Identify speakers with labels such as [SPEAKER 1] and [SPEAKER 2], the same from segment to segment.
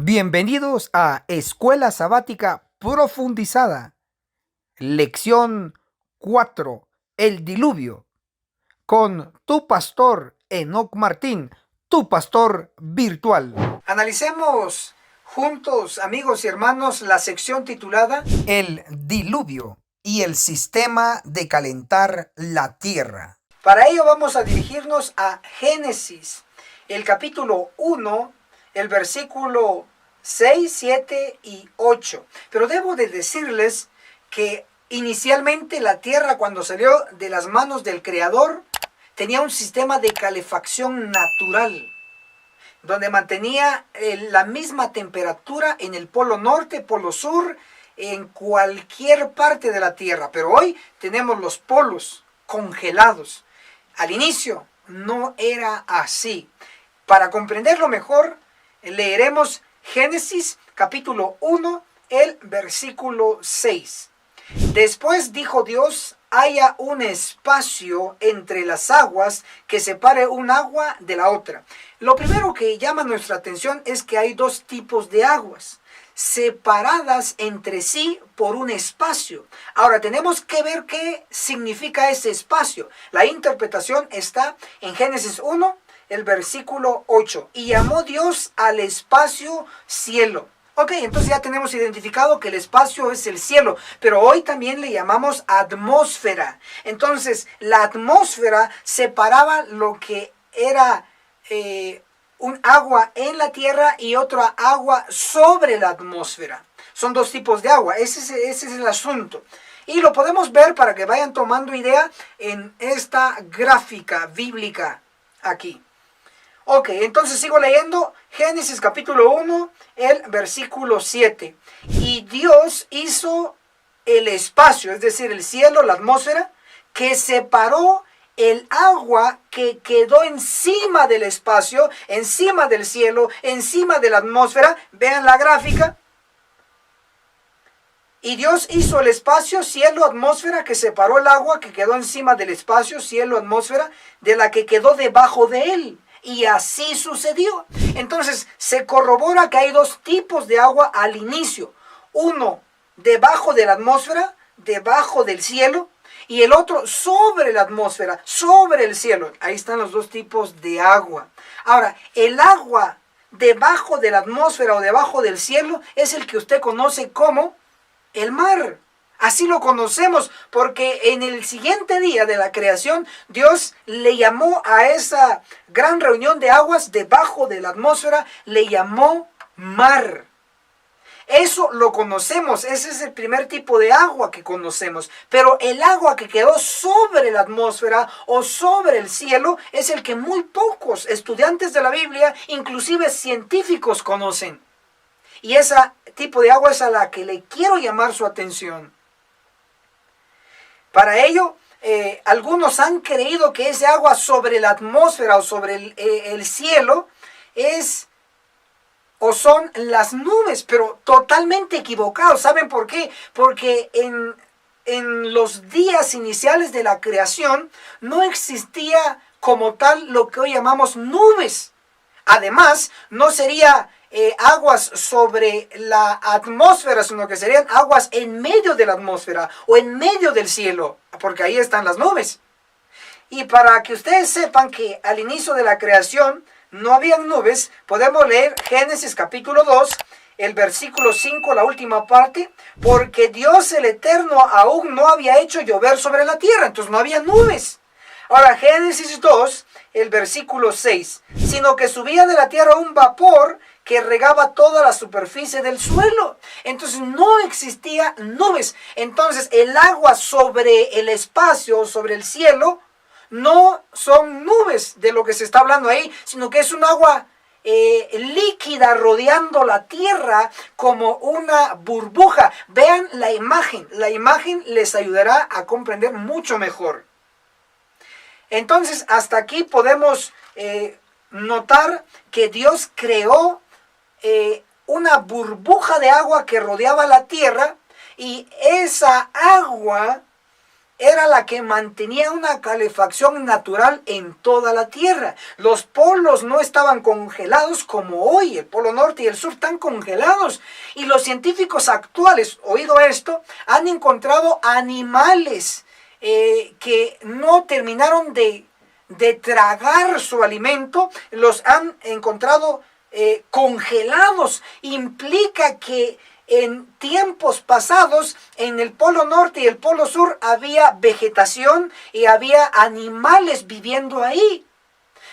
[SPEAKER 1] Bienvenidos a Escuela Sabática Profundizada, lección 4, el diluvio, con tu pastor Enoc Martín, tu pastor virtual. Analicemos juntos, amigos y hermanos, la sección titulada El diluvio y el sistema de calentar la tierra. Para ello vamos a dirigirnos a Génesis, el capítulo 1, el versículo 6, 7 y 8. Pero debo de decirles que inicialmente la tierra, cuando salió de las manos del Creador, tenía un sistema de calefacción natural, donde mantenía la misma temperatura en el polo norte, polo sur, en cualquier parte de la tierra. Pero hoy tenemos los polos congelados. Al inicio no era así. Para comprenderlo mejor, leeremos Génesis capítulo 1, el versículo 6. Después dijo Dios: haya un espacio entre las aguas que separe un agua de la otra. Lo primero que llama nuestra atención es que hay dos tipos de aguas, separadas entre sí por un espacio. Ahora tenemos que ver qué significa ese espacio. La interpretación está en Génesis 1, el versículo 8. Y llamó Dios al espacio cielo. Ok, entonces ya tenemos identificado que el espacio es el cielo, pero hoy también le llamamos atmósfera. Entonces, la atmósfera separaba lo que era un agua en la tierra y otra agua sobre la atmósfera. Son dos tipos de agua, ese es el asunto. Y lo podemos ver para que vayan tomando idea en esta gráfica bíblica aquí. Ok, entonces sigo leyendo Génesis capítulo 1, el versículo 7. Y Dios hizo el espacio, es decir, el cielo, la atmósfera, que separó el agua que quedó encima del espacio, encima del cielo, encima de la atmósfera. Vean la gráfica. Y Dios hizo el espacio, cielo, atmósfera, que separó el agua que quedó encima del espacio, cielo, atmósfera, de la que quedó debajo de él. Y así sucedió. Entonces se corrobora que hay dos tipos de agua al inicio. Uno debajo de la atmósfera, debajo del cielo, y el otro sobre la atmósfera, sobre el cielo. Ahí están los dos tipos de agua. Ahora, el agua debajo de la atmósfera o debajo del cielo es el que usted conoce como el mar. Así lo conocemos porque en el siguiente día de la creación, Dios le llamó a esa gran reunión de aguas debajo de la atmósfera, le llamó mar. Eso lo conocemos, ese es el primer tipo de agua que conocemos. Pero el agua que quedó sobre la atmósfera o sobre el cielo es el que muy pocos estudiantes de la Biblia, inclusive científicos, conocen. Y ese tipo de agua es a la que le quiero llamar su atención. Para ello, algunos han creído que ese agua sobre la atmósfera o sobre el cielo es o son las nubes, pero totalmente equivocados. ¿Saben por qué? Porque en los días iniciales de la creación no existía como tal lo que hoy llamamos nubes. Además, no sería aguas sobre la atmósfera, sino que serían aguas en medio de la atmósfera o en medio del cielo, porque ahí están las nubes. Y para que ustedes sepan que al inicio de la creación no habían nubes, podemos leer Génesis capítulo 2, el versículo 5, la última parte, porque Dios el Eterno aún no había hecho llover sobre la tierra, entonces no había nubes. Ahora, Génesis 2, el versículo 6, sino que subía de la tierra un vapor que regaba toda la superficie del suelo. Entonces no existía nubes. Entonces el agua sobre el espacio, sobre el cielo, no son nubes de lo que se está hablando ahí, sino que es un agua líquida rodeando la tierra como una burbuja. Vean la imagen les ayudará a comprender mucho mejor. Entonces hasta aquí podemos notar que Dios creó una burbuja de agua que rodeaba la tierra, y esa agua era la que mantenía una calefacción natural en toda la Tierra. Los polos no estaban congelados como hoy, el polo norte y el sur están congelados. Y los científicos actuales, oído esto, han encontrado animales que no terminaron de tragar su alimento, los han encontrado congelados. Implica que en tiempos pasados, en el polo norte y el polo sur había vegetación y había animales viviendo ahí.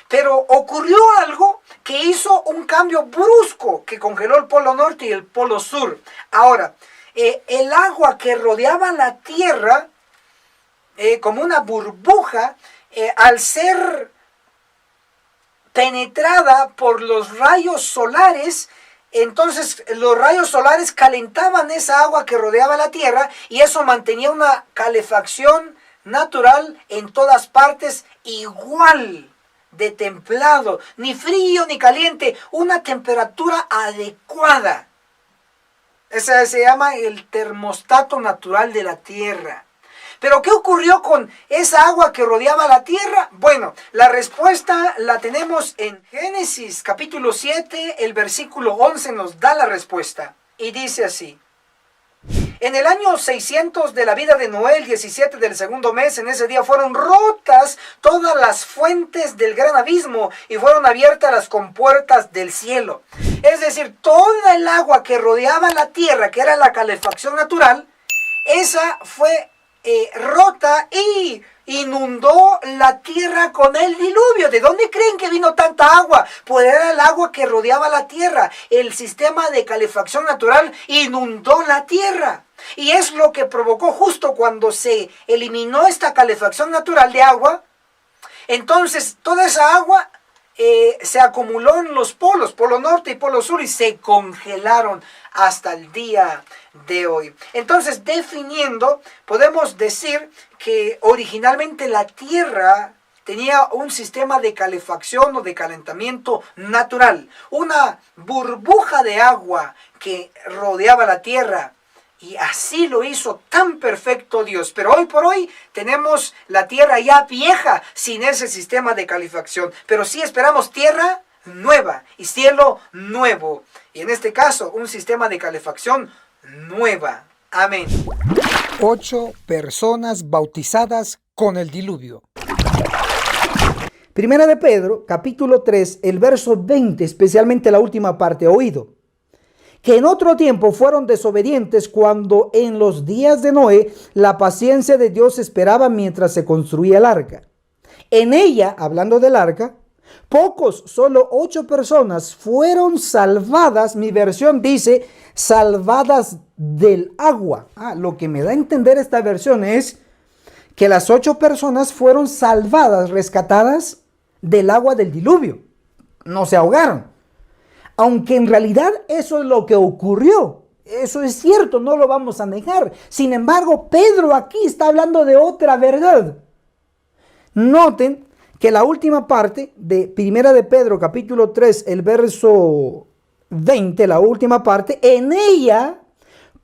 [SPEAKER 1] Pero ocurrió algo que hizo un cambio brusco que congeló el polo norte y el polo sur. Ahora, el agua que rodeaba la Tierra, como una burbuja, al ser penetrada por los rayos solares, entonces los rayos solares calentaban esa agua que rodeaba la Tierra y eso mantenía una calefacción natural en todas partes, igual de templado, ni frío ni caliente, una temperatura adecuada. Ese se llama el termostato natural de la Tierra. Pero ¿qué ocurrió con esa agua que rodeaba la Tierra? Bueno, la respuesta la tenemos en Génesis capítulo 7, el versículo 11 nos da la respuesta. Y dice así: en el año 600 de la vida de Noé, el 17 del segundo mes, en ese día fueron rotas todas las fuentes del gran abismo y fueron abiertas las compuertas del cielo. Es decir, toda el agua que rodeaba la Tierra, que era la calefacción natural, esa fue rota y inundó la tierra con el diluvio. ¿De dónde creen que vino tanta agua? Pues era el agua que rodeaba la tierra. El sistema de calefacción natural inundó la tierra. Y es lo que provocó justo cuando se eliminó esta calefacción natural de agua. Entonces toda esa agua se acumuló en los polos, polo norte y polo sur, y se congelaron hasta el día de hoy. Entonces, definiendo, podemos decir que originalmente la Tierra tenía un sistema de calefacción o de calentamiento natural, una burbuja de agua que rodeaba la Tierra. Y así lo hizo tan perfecto Dios. Pero hoy por hoy tenemos la tierra ya vieja sin ese sistema de calefacción. Pero sí esperamos tierra nueva y cielo nuevo. Y en este caso, un sistema de calefacción nueva. Amén.
[SPEAKER 2] 8 personas bautizadas con el diluvio.
[SPEAKER 1] Primera de Pedro, capítulo 3, el verso 20, especialmente la última parte, oído. Que en otro tiempo fueron desobedientes cuando en los días de Noé la paciencia de Dios esperaba mientras se construía el arca. En ella, hablando del arca, pocos, solo 8 personas fueron salvadas. Mi versión dice salvadas del agua. Lo que me da a entender esta versión es que las 8 personas fueron salvadas, rescatadas del agua del diluvio. No se ahogaron. Aunque en realidad eso es lo que ocurrió. Eso es cierto, no lo vamos a negar. Sin embargo, Pedro aquí está hablando de otra verdad. Noten que la última parte de Primera de Pedro, capítulo 3, el verso 20, la última parte, en ella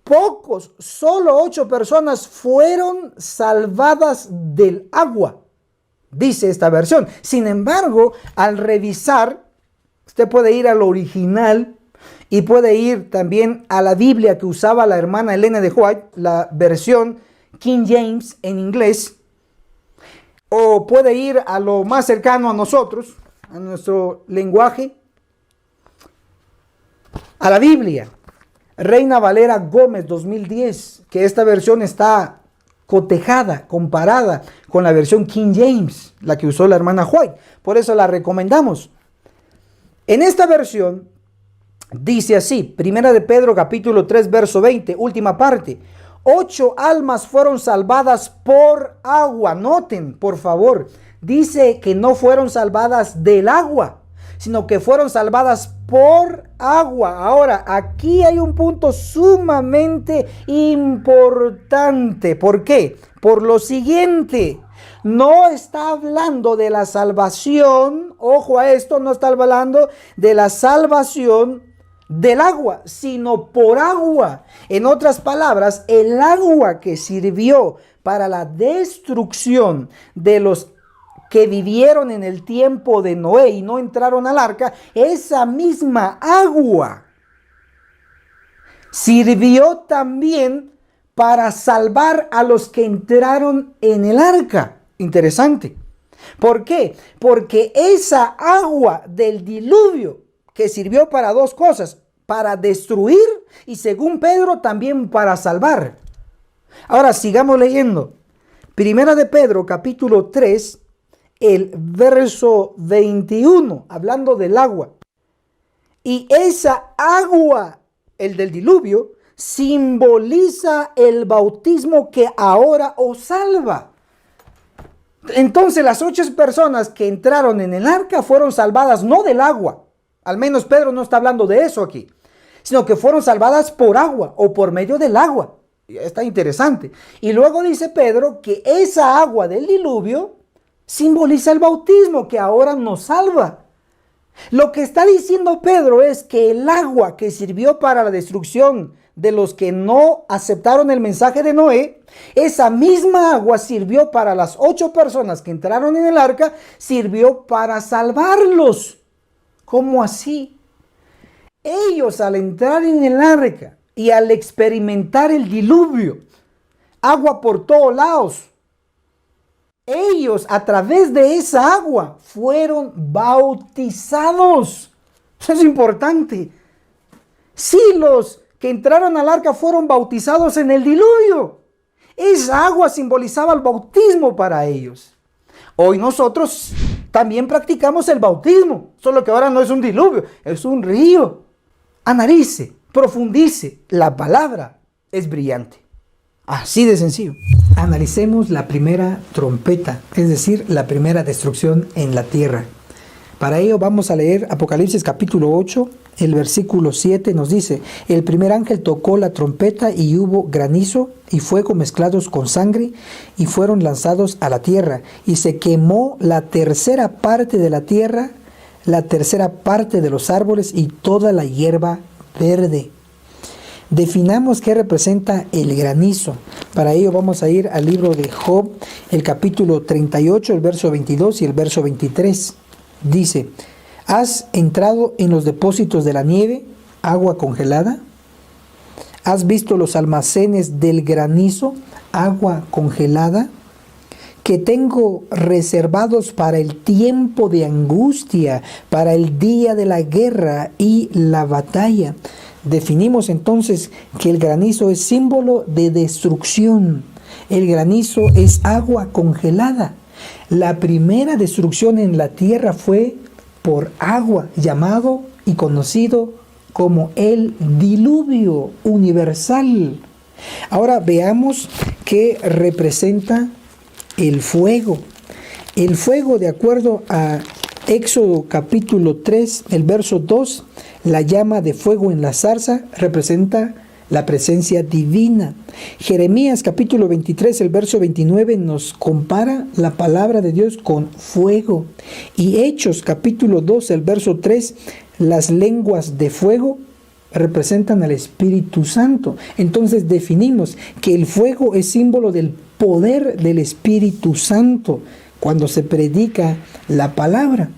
[SPEAKER 1] pocos, solo 8 personas fueron salvadas del agua, dice esta versión. Sin embargo, al revisar, usted puede ir al original y puede ir también a la Biblia que usaba la hermana Elena de White, la versión King James en inglés, o puede ir a lo más cercano a nosotros, a nuestro lenguaje, a la Biblia, Reina Valera Gómez 2010, que esta versión está cotejada, comparada con la versión King James, la que usó la hermana White. Por eso la recomendamos. En esta versión dice así, Primera de Pedro capítulo 3 verso 20, última parte. 8 almas fueron salvadas por agua. Noten, por favor, dice que no fueron salvadas del agua, sino que fueron salvadas por agua. Ahora, aquí hay un punto sumamente importante. ¿Por qué? Por lo siguiente. No está hablando de la salvación, ojo a esto, no está hablando de la salvación del agua, sino por agua. En otras palabras, el agua que sirvió para la destrucción de los que vivieron en el tiempo de Noé y no entraron al arca, esa misma agua sirvió también para salvar a los que entraron en el arca. Interesante. ¿Por qué? Porque esa agua del diluvio que sirvió para dos cosas, para destruir y según Pedro también para salvar. Ahora sigamos leyendo. Primera de Pedro capítulo 3, el verso 21, hablando del agua. Y esa agua, el del diluvio, simboliza el bautismo que ahora os salva. Entonces las 8 personas que entraron en el arca fueron salvadas no del agua. Al menos Pedro no está hablando de eso aquí, sino que fueron salvadas por agua o por medio del agua. Está interesante. Y luego dice Pedro que esa agua del diluvio simboliza el bautismo que ahora nos salva. Lo que está diciendo Pedro es que el agua que sirvió para la destrucción de los que no aceptaron el mensaje de Noé, esa misma agua sirvió para las 8 personas que entraron en el arca, sirvió para salvarlos. ¿Cómo así? Ellos al entrar en el arca y al experimentar el diluvio, agua por todos lados, ellos a través de esa agua fueron bautizados. Eso es importante. Sí, los que entraron al arca fueron bautizados en el diluvio. Esa agua simbolizaba el bautismo para ellos. Hoy nosotros también practicamos el bautismo, solo que ahora no es un diluvio, es un río. Analice, profundice, la palabra es brillante. Así de sencillo. Analicemos la primera trompeta, es decir, la primera destrucción en la tierra. Para ello vamos a leer Apocalipsis capítulo 8, el versículo 7 nos dice: el primer ángel tocó la trompeta y hubo granizo y fuego mezclados con sangre y fueron lanzados a la tierra y se quemó la tercera parte de la tierra, la tercera parte de los árboles y toda la hierba verde. Definamos qué representa el granizo. Para ello vamos a ir al libro de Job, el capítulo 38, el verso 22 y el verso 23. Dice: ¿has entrado en los depósitos de la nieve, agua congelada? ¿Has visto los almacenes del granizo, agua congelada? Que tengo reservados para el tiempo de angustia, para el día de la guerra y la batalla. Definimos entonces que el granizo es símbolo de destrucción. El granizo es agua congelada. La primera destrucción en la tierra fue por agua, llamado y conocido como el diluvio universal. Ahora veamos qué representa el fuego. El fuego, de acuerdo a Éxodo capítulo 3, el verso 2, la llama de fuego en la zarza representa la presencia divina. Jeremías capítulo 23, el verso 29 nos compara la palabra de Dios con fuego. Y Hechos capítulo 2, el verso 3, las lenguas de fuego representan al Espíritu Santo. Entonces definimos que el fuego es símbolo del poder del Espíritu Santo cuando se predica la palabra.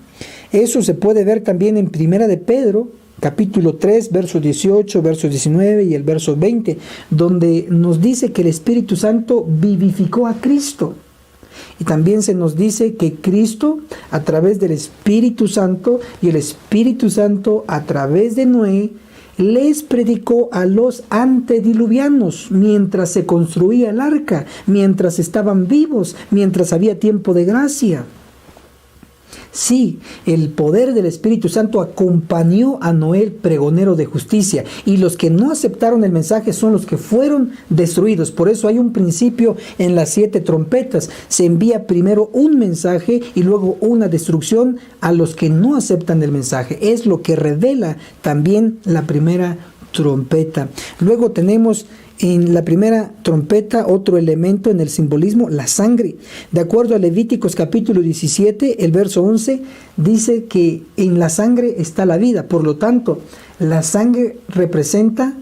[SPEAKER 1] Eso se puede ver también en Primera de Pedro, capítulo 3, verso 18, verso 19 y el verso 20, donde nos dice que el Espíritu Santo vivificó a Cristo. Y también se nos dice que Cristo, a través del Espíritu Santo, y el Espíritu Santo, a través de Noé, les predicó a los antediluvianos mientras se construía el arca, mientras estaban vivos, mientras había tiempo de gracia. Sí, el poder del Espíritu Santo acompañó a Noé, el pregonero de justicia, y los que no aceptaron el mensaje son los que fueron destruidos. Por eso hay un principio en las 7 trompetas. Se envía primero un mensaje y luego una destrucción a los que no aceptan el mensaje. Es lo que revela también la primera trompeta. Luego tenemos en la primera trompeta otro elemento en el simbolismo, la sangre. De acuerdo a Levíticos capítulo 17, el verso 11, dice que en la sangre está la vida. Por lo tanto, la sangre representa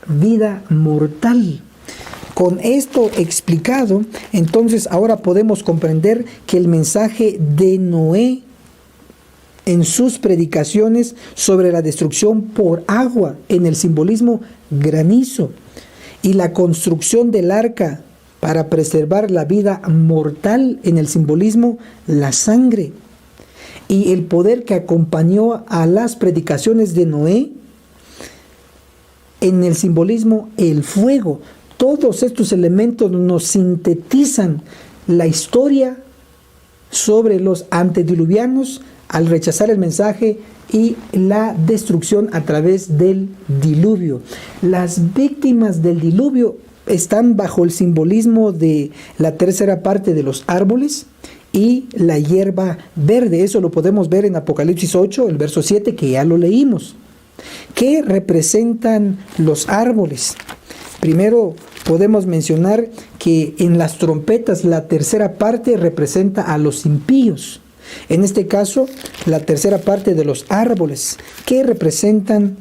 [SPEAKER 1] vida mortal.
[SPEAKER 2] Con esto explicado, entonces ahora podemos comprender que el mensaje de Noé en sus predicaciones sobre la destrucción por agua, en el simbolismo granizo, y la construcción del arca para preservar la vida mortal, en el simbolismo la sangre, y el poder que acompañó a las predicaciones de Noé, en el simbolismo el fuego. Todos estos elementos nos sintetizan la historia sobre los antediluvianos al rechazar el mensaje y la destrucción a través del diluvio. Las víctimas del diluvio están bajo el simbolismo de la tercera parte de los árboles y la hierba verde. Eso lo podemos ver en Apocalipsis 8, el verso 7, que ya lo leímos. ¿Qué representan los árboles? Primero podemos mencionar que en las trompetas la tercera parte representa a los impíos. En este caso, la tercera parte de los árboles. ¿Qué representan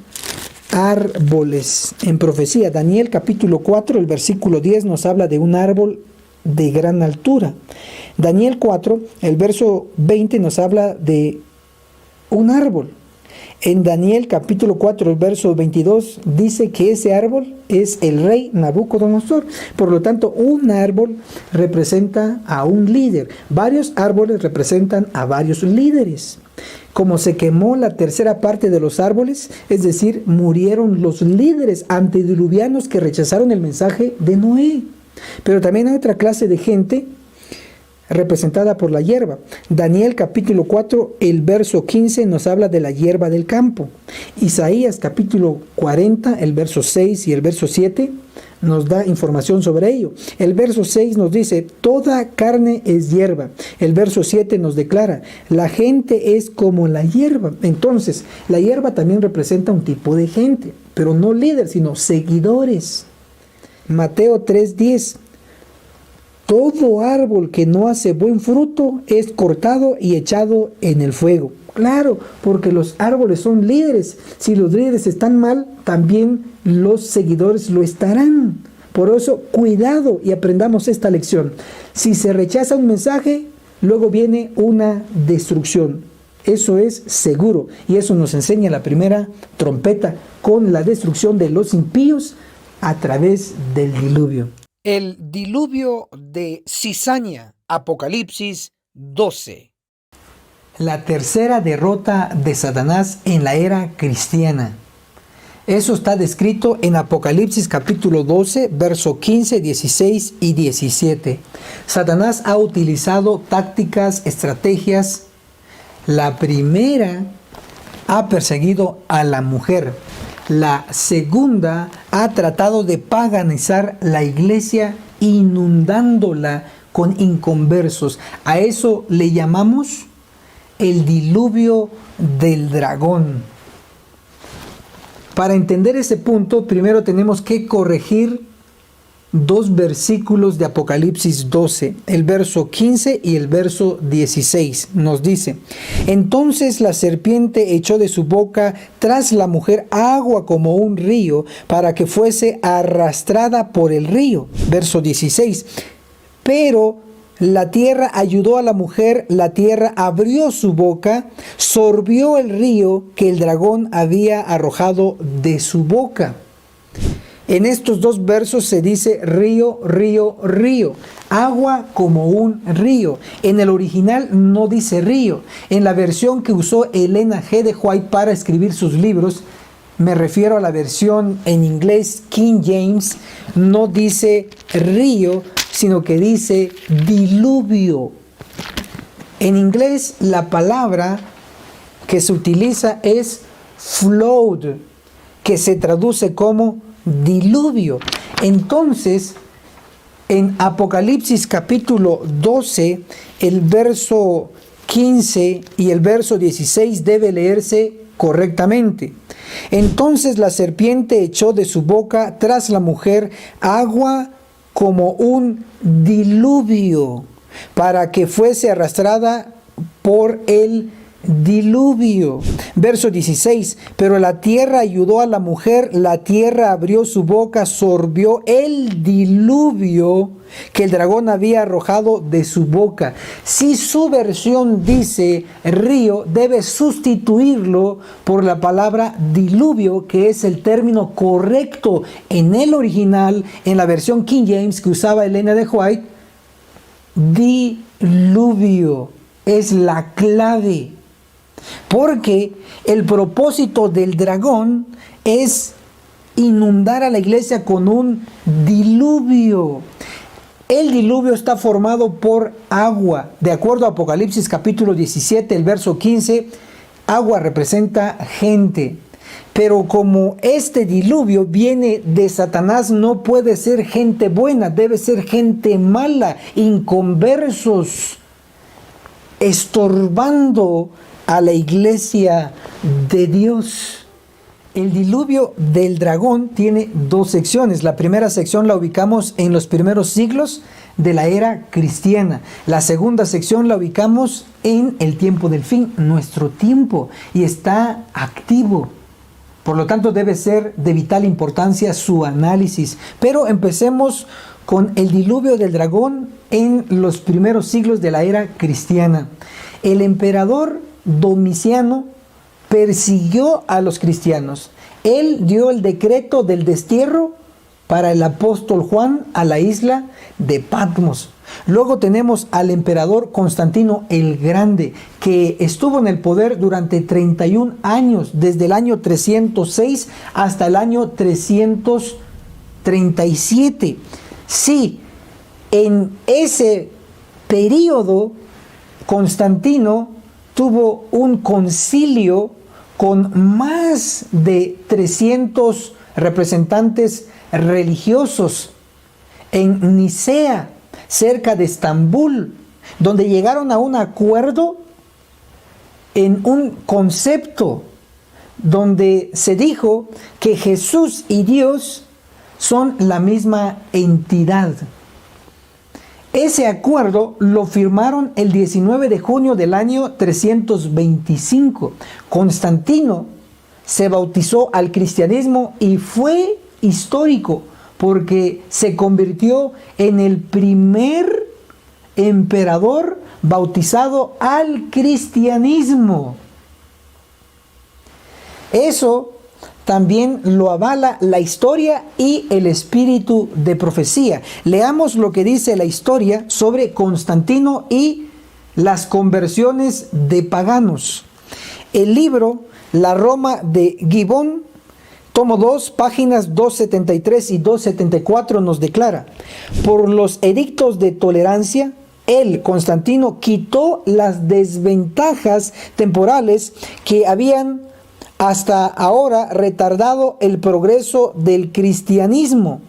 [SPEAKER 2] árboles en profecía? Daniel capítulo 4, el versículo 10 nos habla de un árbol de gran altura. Daniel 4, el verso 20 nos habla de un árbol. En Daniel capítulo 4, el verso 22 dice que ese árbol es el rey Nabucodonosor. Por lo tanto, un árbol representa a un líder. Varios árboles representan a varios líderes. Como se quemó la tercera parte de los árboles, es decir, murieron los líderes antediluvianos que rechazaron el mensaje de Noé. Pero también hay otra clase de gente representada por la hierba. Daniel capítulo 4, el verso 15 nos habla de la hierba del campo. Isaías capítulo 40, el verso 6 y el verso 7 nos da información sobre ello. El verso 6 nos dice, toda carne es hierba. El verso 7 nos declara, la gente es como la hierba. Entonces, la hierba también representa un tipo de gente, pero no líder, sino seguidores. Mateo 3:10, todo árbol que no hace buen fruto es cortado y echado en el fuego. Claro, porque los árboles son líderes. Si los líderes están mal, también los seguidores lo estarán. Por eso, cuidado y aprendamos esta lección. Si se rechaza un mensaje, luego viene una destrucción. Eso es seguro. Y eso nos enseña la primera trompeta con la destrucción de los impíos a través del diluvio.
[SPEAKER 1] El diluvio de cizaña, Apocalipsis 12.
[SPEAKER 2] La tercera derrota de Satanás en la era cristiana. Eso está descrito en Apocalipsis capítulo 12, verso 15, 16 y 17. Satanás ha utilizado tácticas, estrategias. La primera ha perseguido a la mujer. La segunda ha tratado de paganizar la iglesia, inundándola con inconversos. A eso le llamamos el diluvio del dragón. Para entender ese punto, primero tenemos que corregir dos versículos de Apocalipsis 12, el verso 15 y el verso 16. Nos dice, entonces la serpiente echó de su boca tras la mujer agua como un río, para que fuese arrastrada por el río. Verso 16, pero la tierra ayudó a la mujer, la tierra abrió su boca, sorbió el río que el dragón había arrojado de su boca. En estos dos versos se dice río, río, río. Agua como un río. En el original no dice río. En la versión que usó Elena G. de White para escribir sus libros, me refiero a la versión en inglés King James, no dice río, sino que dice diluvio. En inglés la palabra que se utiliza es flood, que se traduce como diluvio. Entonces, en Apocalipsis capítulo 12, el verso 15 y el verso 16 debe leerse correctamente. Entonces la serpiente echó de su boca tras la mujer agua como un diluvio, para que fuese arrastrada por el diluvio. Verso 16, pero la tierra ayudó a la mujer, la tierra abrió su boca, sorbió el diluvio que el dragón había arrojado de su boca. Si su versión dice río, debe sustituirlo por la palabra diluvio, que es el término correcto en el original, en la versión King James que usaba Elena de White. Diluvio es la clave, porque el propósito del dragón es inundar a la iglesia con un diluvio. El diluvio está formado por agua. De acuerdo a Apocalipsis capítulo 17, el verso 15, agua representa gente. Pero como este diluvio viene de Satanás, no puede ser gente buena, debe ser gente mala, inconversos, estorbando a la iglesia de Dios. El diluvio del dragón tiene dos secciones. La primera sección la ubicamos en los primeros siglos de la era cristiana. La segunda sección la ubicamos en el tiempo del fin, nuestro tiempo, y está activo. Por lo tanto, debe ser de vital importancia su análisis. Pero empecemos con el diluvio del dragón en los primeros siglos de la era cristiana. El emperador Domiciano persiguió a los cristianos. Él dio el decreto del destierro para el apóstol Juan a la isla de Patmos. Luego tenemos al emperador Constantino el Grande, que estuvo en el poder durante 31 años, desde el año 306 hasta el año 337. Sí, en ese periodo Constantino tuvo un concilio con más de 300 representantes religiosos en Nicea, cerca de Estambul, donde llegaron a un acuerdo en un concepto donde se dijo que Jesús y Dios son la misma entidad. Ese acuerdo lo firmaron el 19 de junio del año 325. Constantino se bautizó al cristianismo y fue histórico porque se convirtió en el primer emperador bautizado al cristianismo. Eso también lo avala la historia y el espíritu de profecía. Leamos lo que dice la historia sobre Constantino y las conversiones de paganos. El libro La Roma de Gibbon, tomo 2, páginas 273 y 274 nos declara: por los edictos de tolerancia, él, Constantino, quitó las desventajas temporales que habían hasta ahora retardado el progreso del cristianismo,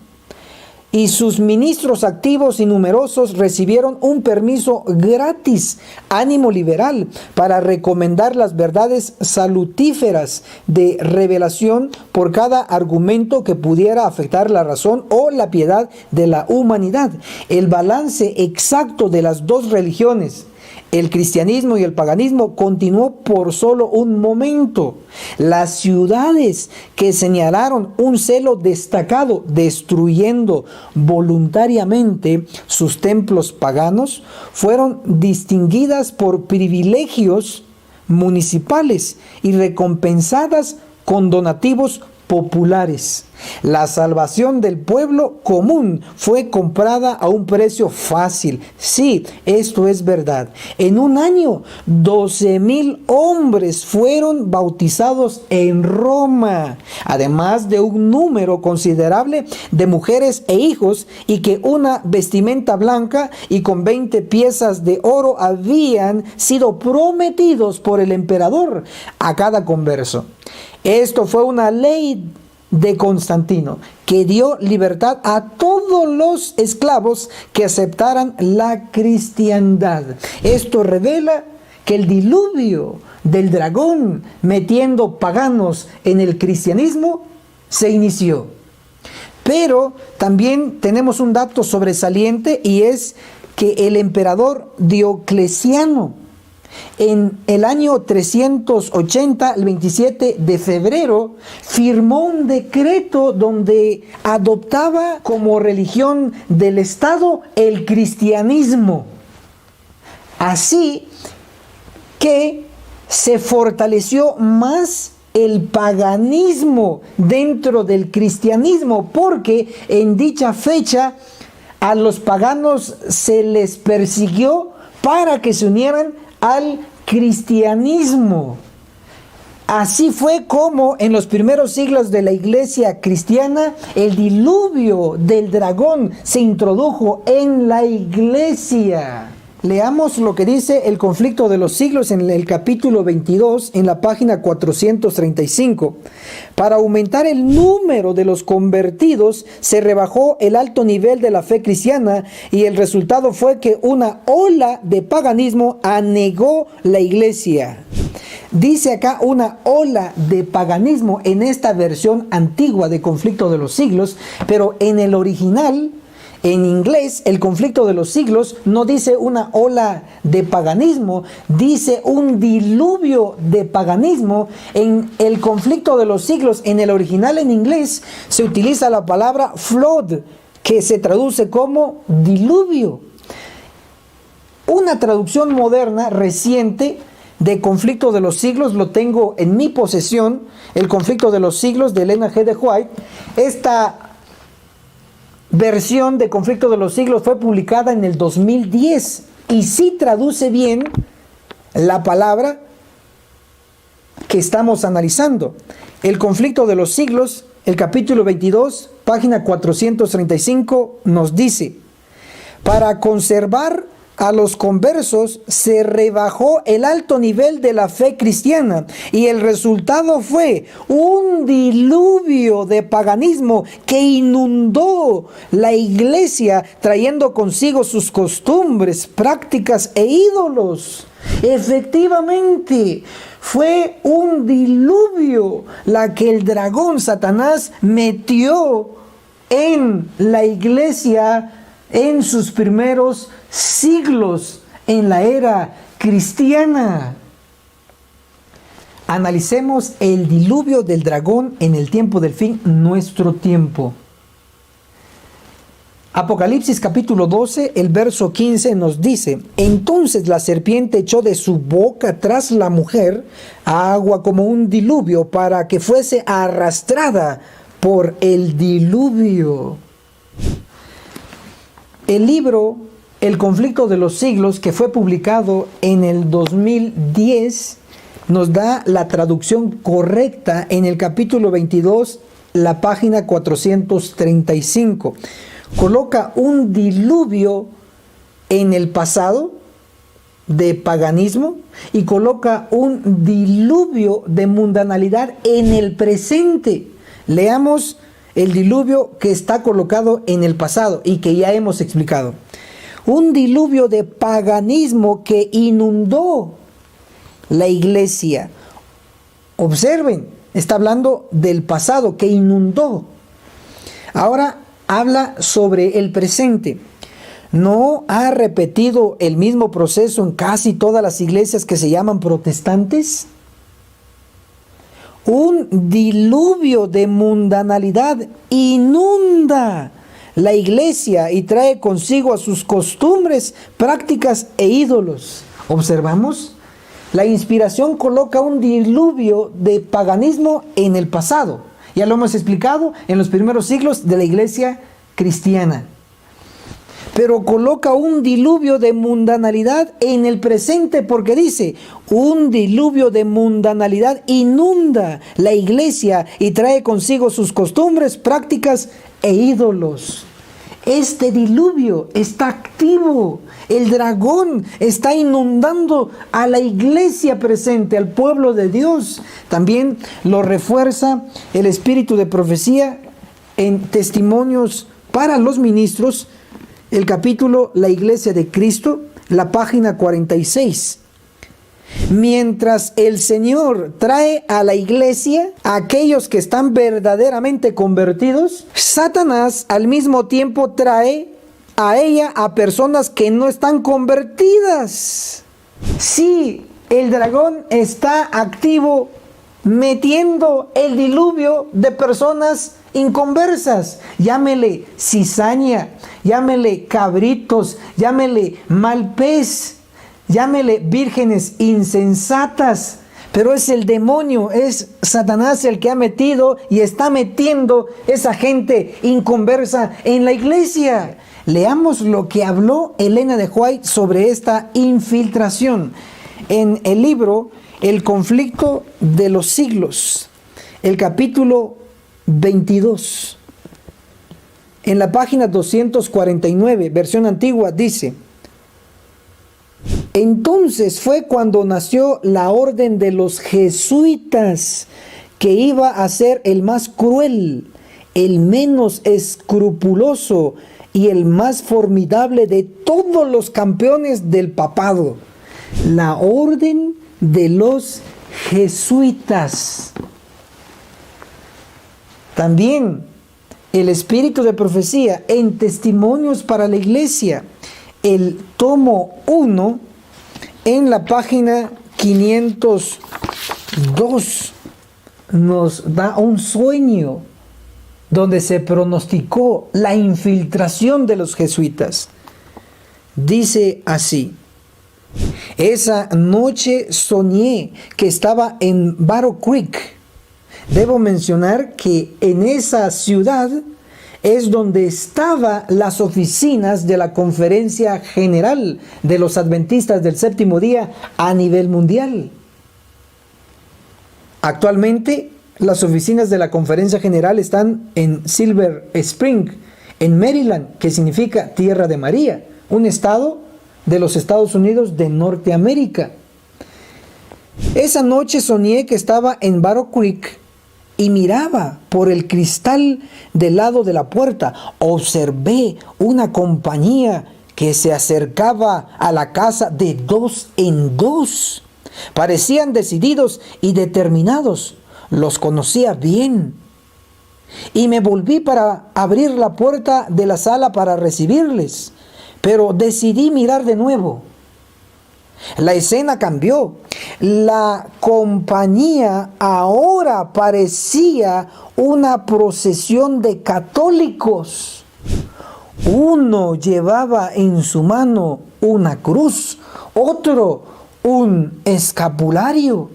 [SPEAKER 2] y sus ministros activos y numerosos recibieron un permiso gratis, ánimo liberal, para recomendar las verdades salutíferas de revelación por cada argumento que pudiera afectar la razón o la piedad de la humanidad. El balance exacto de las dos religiones, el cristianismo y el paganismo, continuó por solo un momento. Las ciudades que señalaron un celo destacado, destruyendo voluntariamente sus templos paganos, fueron distinguidas por privilegios municipales y recompensadas con donativos populares. La salvación del pueblo común fue comprada a un precio fácil. Sí, esto es verdad. En un año, 12,000 hombres fueron bautizados en Roma, además de un número considerable de mujeres e hijos, y que una vestimenta blanca y con 20 piezas de oro habían sido prometidos por el emperador a cada converso. Esto fue una ley de Constantino, que dio libertad a todos los esclavos que aceptaran la cristiandad. Esto revela que el diluvio del dragón metiendo paganos en el cristianismo se inició. Pero también tenemos un dato sobresaliente, y es que el emperador Diocleciano En el año 380, el 27 de febrero, firmó un decreto donde adoptaba como religión del Estado el cristianismo. Así que se fortaleció más el paganismo dentro del cristianismo, porque en dicha fecha a los paganos se les persiguió para que se unieran al cristianismo. Así fue como en los primeros siglos de la iglesia cristiana el diluvio del dragón se introdujo en la iglesia. Leamos lo que dice el conflicto de los siglos en el capítulo 22, en la página 435. Para aumentar el número de los convertidos, se rebajó el alto nivel de la fe cristiana y el resultado fue que una ola de paganismo anegó la iglesia. Dice acá una ola de paganismo en esta versión antigua de conflicto de los siglos, pero en el original, en inglés, el conflicto de los siglos no dice una ola de paganismo, dice un diluvio de paganismo. En el conflicto de los siglos, en el original en inglés, se utiliza la palabra flood, que se traduce como diluvio. Una traducción moderna, reciente, de conflicto de los siglos, lo tengo en mi posesión, el conflicto de los siglos de Elena G. de White. Esta versión de conflicto de los siglos fue publicada en el 2010 y sí traduce bien la palabra que estamos analizando. El conflicto de los siglos, el capítulo 22, página 435, nos dice: para conservar a los conversos se rebajó el alto nivel de la fe cristiana y el resultado fue un diluvio de paganismo que inundó la iglesia, trayendo consigo sus costumbres, prácticas e ídolos. Efectivamente, fue un diluvio la que el dragón Satanás metió en la iglesia en sus primeros siglos en la era cristiana. Analicemos el diluvio del dragón en el tiempo del fin, nuestro tiempo. Apocalipsis capítulo 12, el verso 15 nos dice: entonces la serpiente echó de su boca tras la mujer agua como un diluvio para que fuese arrastrada por el diluvio. El libro El conflicto de los siglos, que fue publicado en el 2010, nos da la traducción correcta en el capítulo 22, la página 435. Coloca un diluvio en el pasado de paganismo y coloca un diluvio de mundanalidad en el presente. Leamos el diluvio que está colocado en el pasado y que ya hemos explicado. Un diluvio de paganismo que inundó la iglesia. Observen, está hablando del pasado que inundó. Ahora habla sobre el presente. ¿No ha repetido el mismo proceso en casi todas las iglesias que se llaman protestantes? Un diluvio de mundanalidad inunda la iglesia y trae consigo a sus costumbres, prácticas e ídolos. ¿Observamos? La inspiración coloca un diluvio de paganismo en el pasado. Ya lo hemos explicado en los primeros siglos de la iglesia cristiana. Pero coloca un diluvio de mundanalidad en el presente porque dice: un diluvio de mundanalidad inunda la iglesia y trae consigo sus costumbres, prácticas e ídolos. Este diluvio está activo. El dragón está inundando a la iglesia presente, al pueblo de Dios. También lo refuerza el espíritu de profecía en Testimonios para los Ministros, el capítulo La Iglesia de Cristo, la página 46. Mientras el Señor trae a la iglesia a aquellos que están verdaderamente convertidos, Satanás al mismo tiempo trae a ella a personas que no están convertidas. Sí, el dragón está activo metiendo el diluvio de personas inconversas. Llámele cizaña, llámele cabritos, llámele mal pez, llámele vírgenes insensatas. Pero es el demonio, es Satanás el que ha metido y está metiendo esa gente inconversa en la iglesia. Leamos lo que habló Elena de White sobre esta infiltración en el libro El conflicto de los siglos, el capítulo 22. En la página 249, versión antigua, dice: entonces fue cuando nació la orden de los jesuitas, que iba a ser el más cruel, el menos escrupuloso y el más formidable de todos los campeones del papado. La orden de los jesuitas. También el espíritu de profecía en Testimonios para la Iglesia, el tomo 1, en la página 502, nos da un sueño donde se pronosticó la infiltración de los jesuitas. Dice así: esa noche soñé que estaba en Battle Creek. Debo mencionar que en esa ciudad es donde estaban las oficinas de la Conferencia General de los Adventistas del Séptimo Día a nivel mundial. Actualmente, las oficinas de la Conferencia General están en Silver Spring, en Maryland, que significa Tierra de María, un estado de los Estados Unidos de Norteamérica. Esa noche soñé que estaba en Battle Creek y miraba por el cristal del lado de la puerta. Observé una compañía que se acercaba a la casa de dos en dos. Parecían decididos y determinados. Los conocía bien. Y me volví para abrir la puerta de la sala para recibirles, pero decidí mirar de nuevo. La escena cambió. La compañía ahora parecía una procesión de católicos. Uno llevaba en su mano una cruz, otro un escapulario.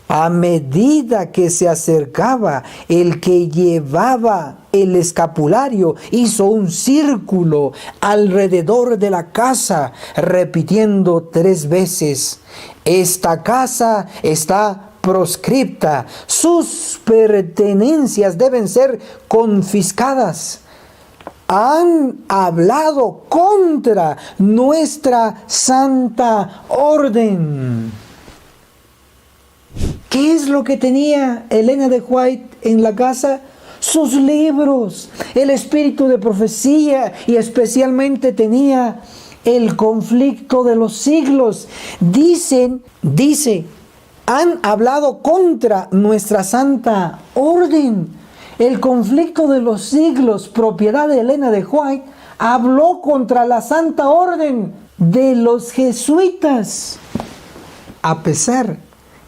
[SPEAKER 2] A medida que se acercaba, el que llevaba el escapulario hizo un círculo alrededor de la casa, repitiendo 3 veces: esta casa está proscripta, sus pertenencias deben ser confiscadas. Han hablado contra nuestra santa orden. ¿Qué es lo que tenía Elena de White en la casa? Sus libros, el espíritu de profecía, y especialmente tenía el conflicto de los siglos. Dice, han hablado contra nuestra santa orden. El conflicto de los siglos, propiedad de Elena de White, habló contra la santa orden de los jesuitas. A pesar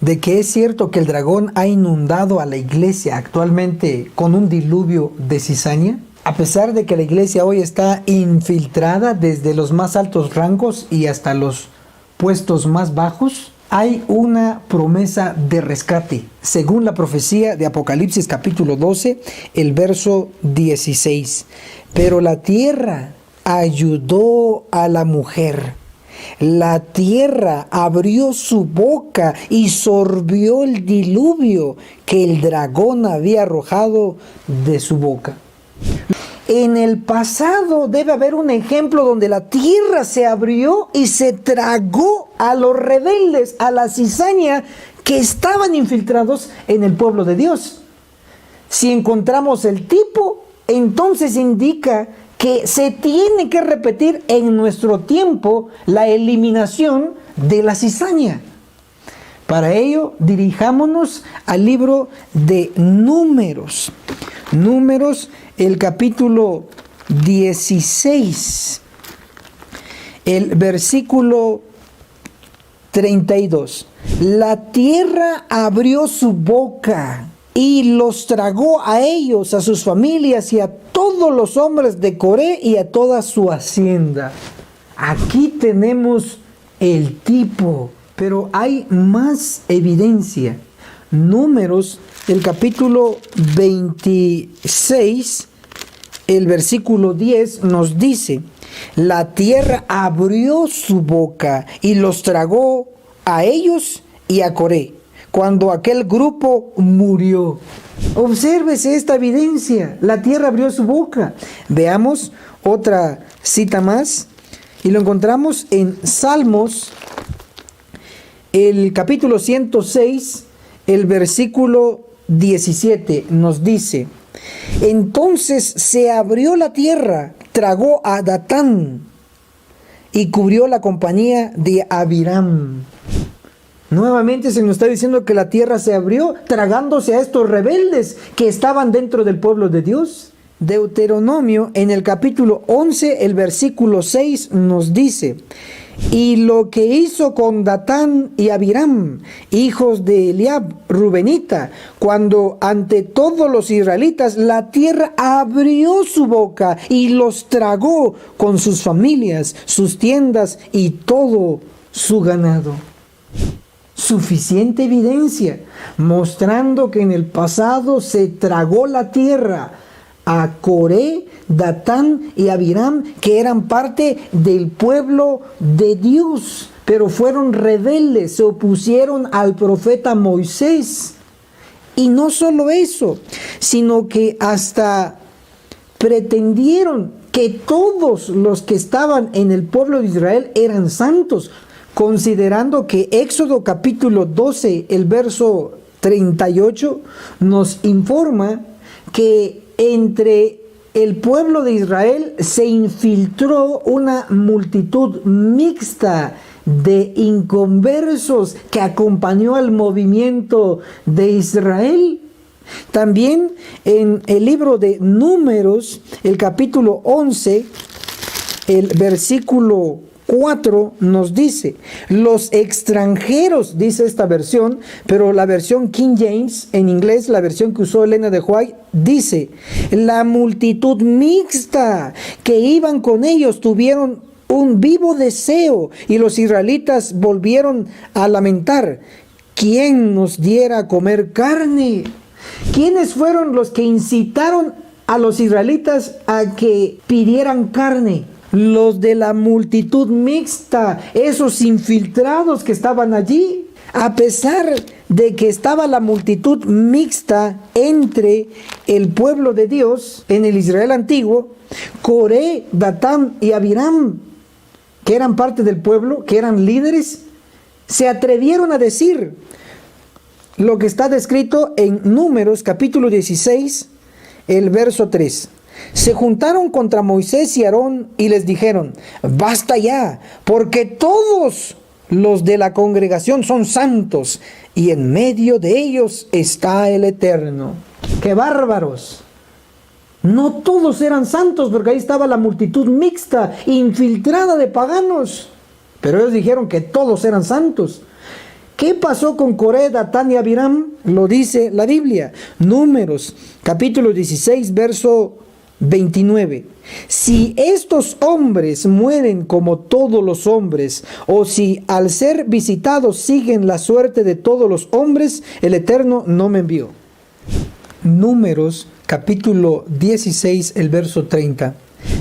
[SPEAKER 2] de que es cierto que el dragón ha inundado a la iglesia actualmente con un diluvio de cizaña, a pesar de que la iglesia hoy está infiltrada desde los más altos rangos y hasta los puestos más bajos, hay una promesa de rescate, según la profecía de Apocalipsis capítulo 12, el verso 16. Pero la tierra ayudó a la mujer. La tierra abrió su boca y sorbió el diluvio que el dragón había arrojado de su boca. En el pasado debe haber un ejemplo donde la tierra se abrió y se tragó a los rebeldes, a la cizaña que estaban infiltrados en el pueblo de Dios. Si encontramos el tipo, entonces indica que se tiene que repetir en nuestro tiempo la eliminación de la cizaña. Para ello, dirijámonos al libro de Números. Números, el capítulo 16, el versículo 32. La tierra abrió su boca y los tragó a ellos, a sus familias y a todos los hombres de Coré y a toda su hacienda. Aquí tenemos el tipo, pero hay más evidencia. Números, el capítulo 26, el versículo 10 nos dice: la tierra abrió su boca y los tragó a ellos y a Coré, cuando aquel grupo murió. Obsérvese esta evidencia. La tierra abrió su boca. Veamos otra cita más. Y lo encontramos en Salmos, el capítulo 106, el versículo 17. Nos dice: entonces se abrió la tierra, tragó a Datán y cubrió la compañía de Abiram. Nuevamente se nos está diciendo que la tierra se abrió, tragándose a estos rebeldes que estaban dentro del pueblo de Dios. Deuteronomio, en el capítulo 11, el versículo 6 nos dice: y lo que hizo con Datán y Abiram, hijos de Eliab, Rubenita, cuando ante todos los israelitas la tierra abrió su boca y los tragó con sus familias, sus tiendas y todo su ganado. Suficiente evidencia mostrando que en el pasado se tragó la tierra a Coré, Datán y Abiram, que eran parte del pueblo de Dios, pero fueron rebeldes, se opusieron al profeta Moisés. Y no solo eso, sino que hasta pretendieron que todos los que estaban en el pueblo de Israel eran santos, considerando que Éxodo capítulo 12, el verso 38, nos informa que entre el pueblo de Israel se infiltró una multitud mixta de inconversos que acompañó al movimiento de Israel. También en el libro de Números, el capítulo 11, el versículo 4 nos dice: los extranjeros, dice esta versión, pero la versión King James, en inglés, la versión que usó Elena de White, dice: la multitud mixta que iban con ellos tuvieron un vivo deseo, y los israelitas volvieron a lamentar: ¿quién nos diera a comer carne? ¿Quiénes fueron los que incitaron a los israelitas a que pidieran carne? Los de la multitud mixta, esos infiltrados que estaban allí. A pesar de que estaba la multitud mixta entre el pueblo de Dios en el Israel antiguo, Coré, Datán y Abiram, que eran parte del pueblo, que eran líderes, se atrevieron a decir lo que está descrito en Números capítulo 16, el verso 3. Se juntaron contra Moisés y Aarón y les dijeron: basta ya, porque todos los de la congregación son santos y en medio de ellos está el Eterno. ¡Qué bárbaros! No todos eran santos, porque ahí estaba la multitud mixta, infiltrada de paganos. Pero ellos dijeron que todos eran santos. ¿Qué pasó con Coré, Datán y Abiram? Lo dice la Biblia. Números, capítulo 16, verso 29. Si estos hombres mueren como todos los hombres, o si al ser visitados siguen la suerte de todos los hombres, el Eterno no me envió. Números capítulo 16, el verso 30.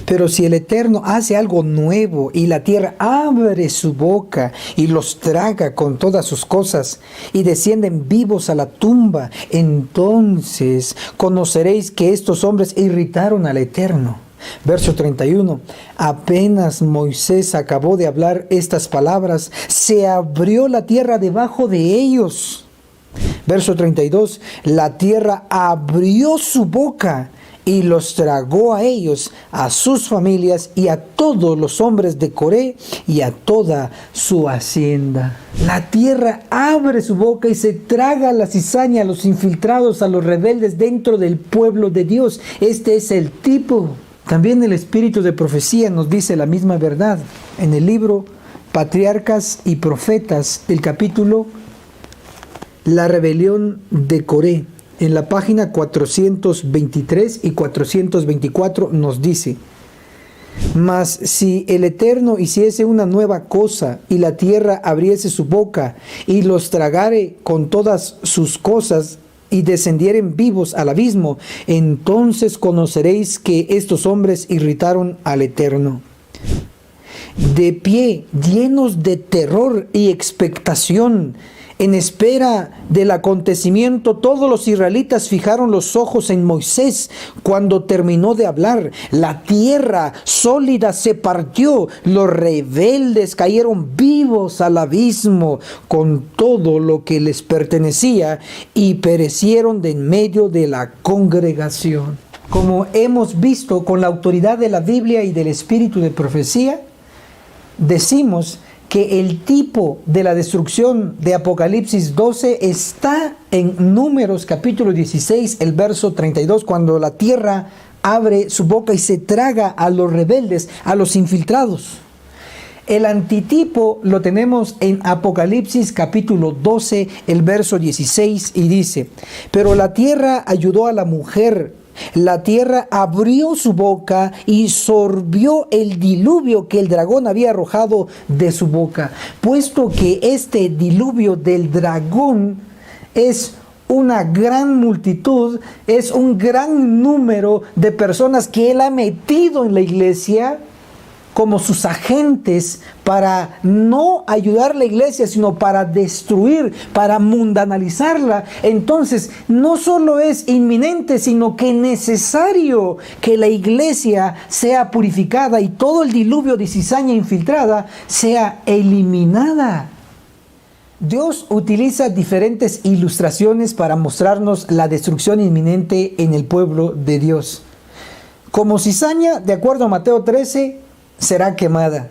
[SPEAKER 2] Pero si el Eterno hace algo nuevo y la tierra abre su boca y los traga con todas sus cosas y descienden vivos a la tumba, entonces conoceréis que estos hombres irritaron al Eterno. Verso 31. Apenas Moisés acabó de hablar estas palabras, se abrió la tierra debajo de ellos. Verso 32. La tierra abrió su boca y los tragó a ellos, a sus familias y a todos los hombres de Coré y a toda su hacienda. La tierra abre su boca y se traga a la cizaña, a los infiltrados, a los rebeldes dentro del pueblo de Dios. Este es el tipo. También el espíritu de profecía nos dice la misma verdad. En el libro Patriarcas y Profetas, el capítulo La rebelión de Coré. En la página 423 y 424 nos dice: Mas si el Eterno hiciese una nueva cosa, y la tierra abriese su boca, y los tragare con todas sus cosas, y descendieren vivos al abismo, entonces conoceréis que estos hombres irritaron al Eterno. De pie, llenos de terror y expectación, en espera del acontecimiento, todos los israelitas fijaron los ojos en Moisés. Cuando terminó de hablar, la tierra sólida se partió, los rebeldes cayeron vivos al abismo con todo lo que les pertenecía y perecieron de en medio de la congregación. Como hemos visto, con la autoridad de la Biblia y del espíritu de profecía, decimos que el tipo de la destrucción de Apocalipsis 12 está en Números capítulo 16, el verso 32, cuando la tierra abre su boca y se traga a los rebeldes, a los infiltrados. El antitipo lo tenemos en Apocalipsis capítulo 12, el verso 16, y dice: Pero la tierra ayudó a la mujer. La tierra abrió su boca y sorbió el diluvio que el dragón había arrojado de su boca. Puesto que este diluvio del dragón es una gran multitud, es un gran número de personas que él ha metido en la iglesia como sus agentes para no ayudar a la iglesia, sino para destruir, para mundanalizarla. Entonces, no solo es inminente, sino que es necesario que la iglesia sea purificada y todo el diluvio de cizaña infiltrada sea eliminada. Dios utiliza diferentes ilustraciones para mostrarnos la destrucción inminente en el pueblo de Dios. Como cizaña, de acuerdo a Mateo 13, será quemada.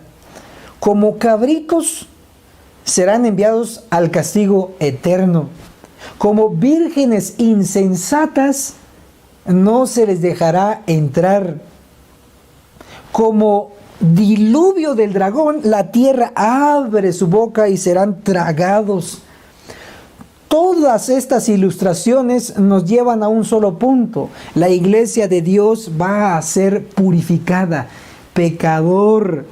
[SPEAKER 2] Como cabritos serán enviados al castigo eterno. Como vírgenes insensatas no se les dejará entrar. Como diluvio del dragón, la tierra abre su boca y serán tragados. Todas estas ilustraciones nos llevan a un solo punto: la iglesia de Dios va a ser purificada. Pecador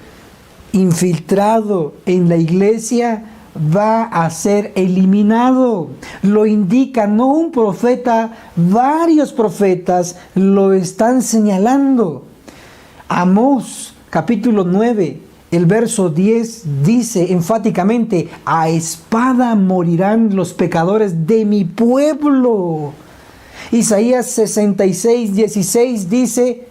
[SPEAKER 2] infiltrado en la iglesia va a ser eliminado. Lo indica no un profeta, varios profetas lo están señalando. Amós capítulo 9, el verso 10 dice enfáticamente: a espada morirán los pecadores de mi pueblo. Isaías 66, 16 dice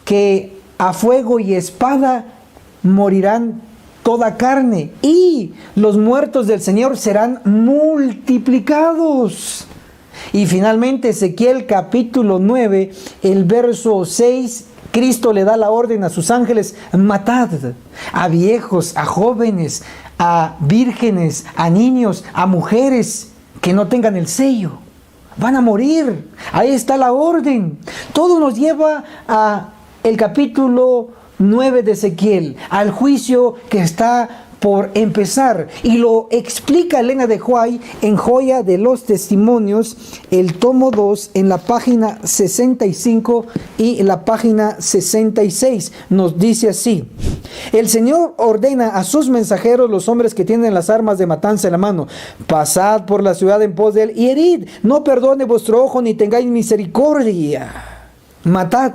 [SPEAKER 2] que a fuego y espada morirán toda carne, y los muertos del Señor serán multiplicados. Y finalmente Ezequiel capítulo 9, el verso 6, Cristo le da la orden a sus ángeles: matad a viejos, a jóvenes, a vírgenes, a niños, a mujeres que no tengan el sello. Van a morir. Ahí está la orden. Todo nos lleva a el capítulo 9 de Ezequiel, al juicio que está por empezar, y lo explica Elena de White en Joya de los Testimonios, el tomo 2, en la página 65 y la página 66. Nos dice así: el Señor ordena a sus mensajeros, los hombres que tienen las armas de matanza en la mano: pasad por la ciudad en pos de él y herid, no perdone vuestro ojo ni tengáis misericordia. Matad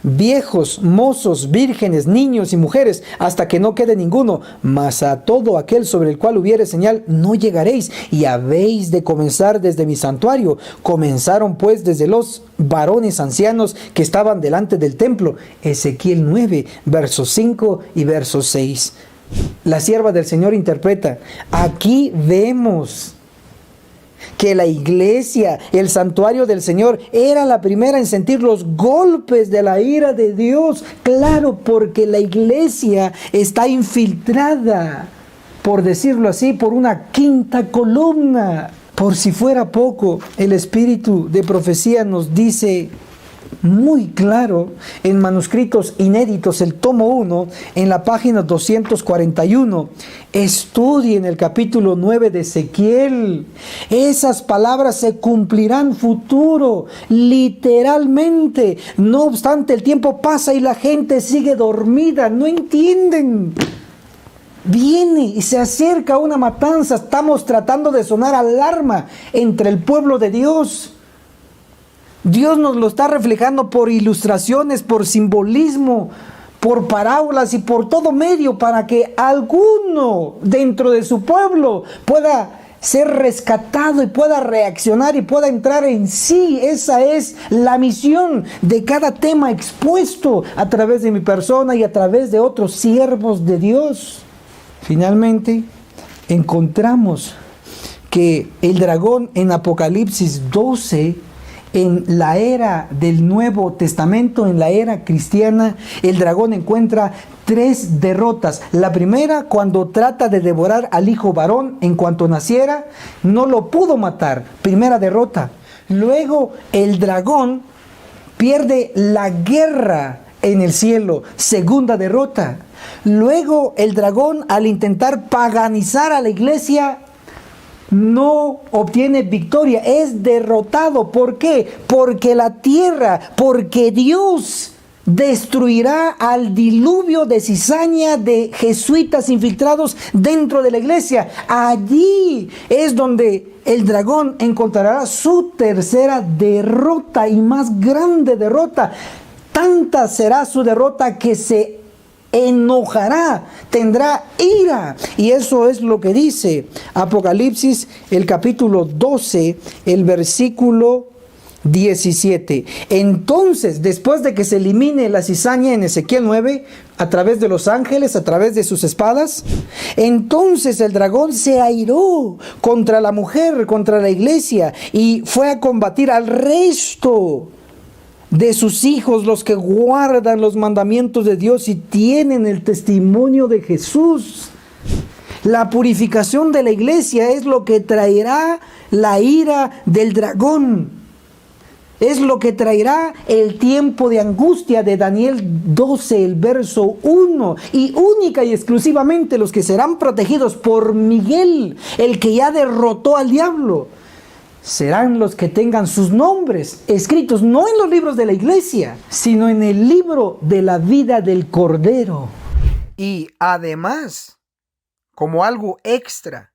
[SPEAKER 2] viejos, mozos, vírgenes, niños y mujeres, hasta que no quede ninguno, mas a todo aquel sobre el cual hubiere señal no llegaréis, y habéis de comenzar desde mi santuario. Comenzaron pues desde los varones ancianos que estaban delante del templo. Ezequiel 9, versos 5 y versos 6. La sierva del Señor interpreta: aquí vemos que la iglesia, el santuario del Señor, era la primera en sentir los golpes de la ira de Dios. Claro, porque la iglesia está infiltrada, por decirlo así, por una quinta columna. Por si fuera poco, el espíritu de profecía nos dice muy claro en manuscritos inéditos, el tomo 1, en la página 241. Estudien el capítulo 9 de Ezequiel. Esas palabras se cumplirán futuro, literalmente. No obstante, el tiempo pasa y la gente sigue dormida, no entienden. Viene y se acerca una matanza. Estamos tratando de sonar alarma entre el pueblo de Dios. Dios nos lo está reflejando por ilustraciones, por simbolismo, por parábolas y por todo medio, para que alguno dentro de su pueblo pueda ser rescatado y pueda reaccionar y pueda entrar en sí. Esa es la misión de cada tema expuesto a través de mi persona y a través de otros siervos de Dios. Finalmente, encontramos que el dragón en Apocalipsis 12, en la era del Nuevo Testamento, en la era cristiana, el dragón encuentra 3 derrotas. La primera, cuando trata de devorar al hijo varón en cuanto naciera, no lo pudo matar. Primera derrota. Luego, el dragón pierde la guerra en el cielo. Segunda derrota. Luego, el dragón, al intentar paganizar a la iglesia, no obtiene victoria, es derrotado. ¿Por qué? Porque la tierra, porque Dios destruirá al diluvio de cizaña de jesuitas infiltrados dentro de la iglesia. Allí es donde el dragón encontrará su tercera derrota y más grande derrota. Tanta será su derrota que se enojará, tendrá ira. Y eso es lo que dice Apocalipsis, el capítulo 12, el versículo 17. Entonces, después de que se elimine la cizaña en Ezequiel 9, a través de los ángeles, a través de sus espadas, entonces el dragón se airó contra la mujer, contra la iglesia, y fue a combatir al resto de sus hijos, los que guardan los mandamientos de Dios y tienen el testimonio de Jesús. La purificación de la iglesia es lo que traerá la ira del dragón. Es lo que traerá el tiempo de angustia de Daniel 12, el verso 1. Y única y exclusivamente los que serán protegidos por Miguel, el que ya derrotó al diablo, serán los que tengan sus nombres escritos no en los libros de la iglesia, sino en el libro de la vida del Cordero.
[SPEAKER 1] Y además, como algo extra,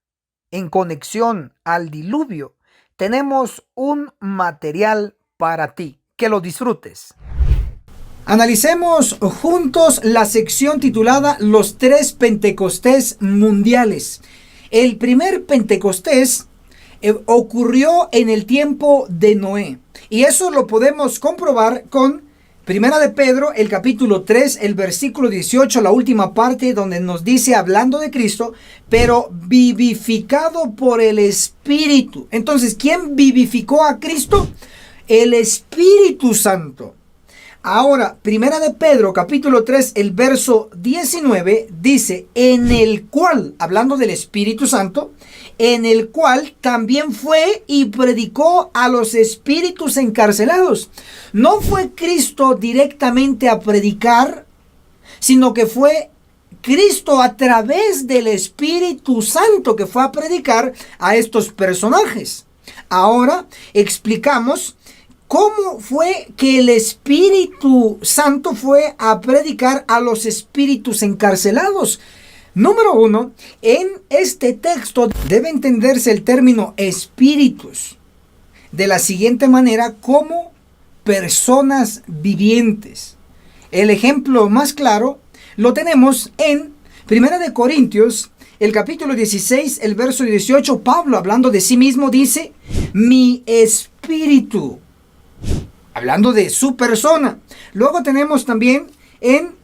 [SPEAKER 1] en conexión al diluvio, tenemos un material para ti. Que lo disfrutes. Analicemos juntos la sección titulada Los 3 Pentecostés mundiales. El primer Pentecostés ocurrió en el tiempo de Noé, y eso lo podemos comprobar con Primera de Pedro, el capítulo 3, el versículo 18, la última parte donde nos dice, hablando de Cristo, pero vivificado por el Espíritu. Entonces, ¿quién vivificó a Cristo? El Espíritu Santo. Ahora, Primera de Pedro, capítulo 3, el verso 19, dice, en el cual, hablando del Espíritu Santo, en el cual también fue y predicó a los espíritus encarcelados. No fue Cristo directamente a predicar, sino que fue Cristo a través del Espíritu Santo que fue a predicar a estos personajes. Ahora explicamos cómo fue que el Espíritu Santo fue a predicar a los espíritus encarcelados. Número 1, en este texto debe entenderse el término espíritus de la siguiente manera, como personas vivientes. El ejemplo más claro lo tenemos en 1 Corintios, el capítulo 16, el verso 18. Pablo, hablando de sí mismo, dice, mi espíritu, hablando de su persona. Luego tenemos también en